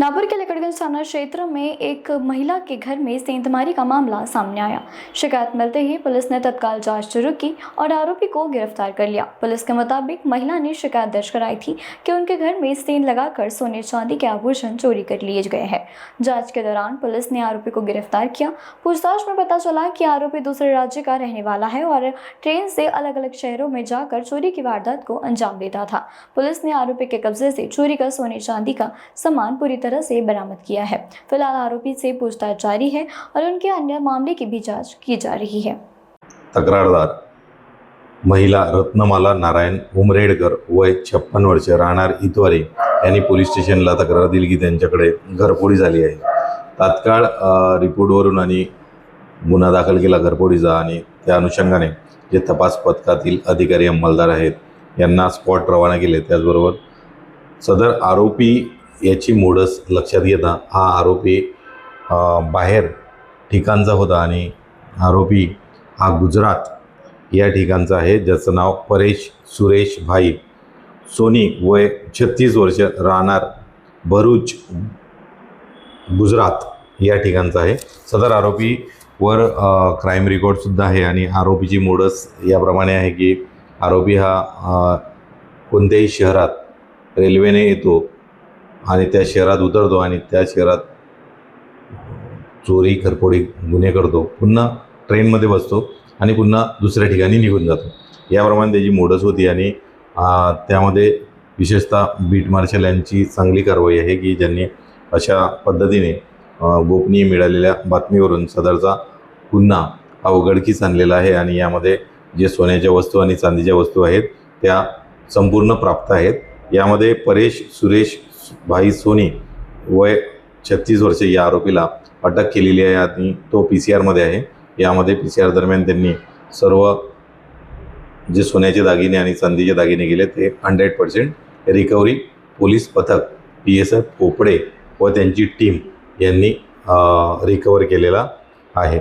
नागौर के लकड़गंज थाना क्षेत्र में एक महिला के घर में सेंधमारी का मामला सामने आया। शिकायत मिलते ही पुलिस ने तत्काल जांच शुरू की और आरोपी को गिरफ्तार कर लिया। पुलिस के मुताबिक महिला ने शिकायत दर्ज कराई थी कि उनके घर में सेंध लगाकर सोने चांदी के आभूषण चोरी कर लिए गए हैं। जांच के दौरान पुलिस ने आरोपी को गिरफ्तार किया। पूछताछ में पता चला कि आरोपी दूसरे राज्य का रहने वाला है और ट्रेन से अलग अलग शहरों में जाकर चोरी की वारदात को अंजाम देता था। पुलिस ने आरोपी के कब्जे से चोरी का सोने चांदी का सामान पूरी तरह से बरामद किया है। फिलहाल आरोपी से पूछताछ जारी है और उनके अन्य मामले की भी जांच की जा रही है। तक्रारदार महिला रत्नमाला नारायण उमरेडकर वय 56 वर्ष राहणार इतवारी यांनी पोलीस स्टेशनला तक्रार दिली की त्यांच्याकडे घरफोडी झाली आहे। तात्काळ रिपोर्टवरून आणि गुन्हा दाखल केला घरफोडीचा आणि त्या अनुषंगाने जे तपास पथकातील अधिकारी अंमलदार आहेत यांना स्पॉट रवाना केले। त्याचबरोबर सदर आरोपी याची मोडस लक्षात घेता हा आरोपी बाहेर ठिकाणचा होता आणि आरोपी हा गुजरात या ठिकाणचा आहे, ज्याचं नाव परेश सुरेश भाई सोनी वय 36 वर्ष राहणार भरूच गुजरात या ठिकाणचा आहे। सदर आरोपी वर क्राइम रेकॉर्डसुद्धा आहे आणि आरोपीची मोडस याप्रमाणे आहे की आरोपी हा कोणत्याही शहरात रेल्वेने येतो आणि त्या शहरात उतरतो आणि त्या शहरात चोरी घरफोडी गुन्हे करतो, पुन्हा ट्रेनमध्ये बसतो आणि पुन्हा दुसऱ्या ठिकाणी निघून जातो। याप्रमाणे त्याची मोडस होती आणि त्यामध्ये विशेषतः बीट मार्शल यांची चांगली कारवाई आहे की ज्यांनी अशा पद्धतीने गोपनीय मिळालेल्या बातमीवरून सदरचा गुन्हा हा उघडकीस आणलेला आहे आणि यामध्ये जे सोन्याच्या वस्तू आणि चांदीच्या वस्तू आहेत त्या संपूर्ण प्राप्त आहेत। यामध्ये परेश सुरेश भाई सोनी वय 36 वर्ष या आरोपीला अटक केलेली आहे आणि तो PCR मध्ये आहे। यामध्ये PCR दरम्यान त्यांनी सर्व जे सोन्याचे दागिने आणि चांदीचे दागिने गेले ते 100% रिकव्हरी पोलीस पथक PSI पोपडे व त्यांची टीम यांनी रिकव्हर केलेला आहे।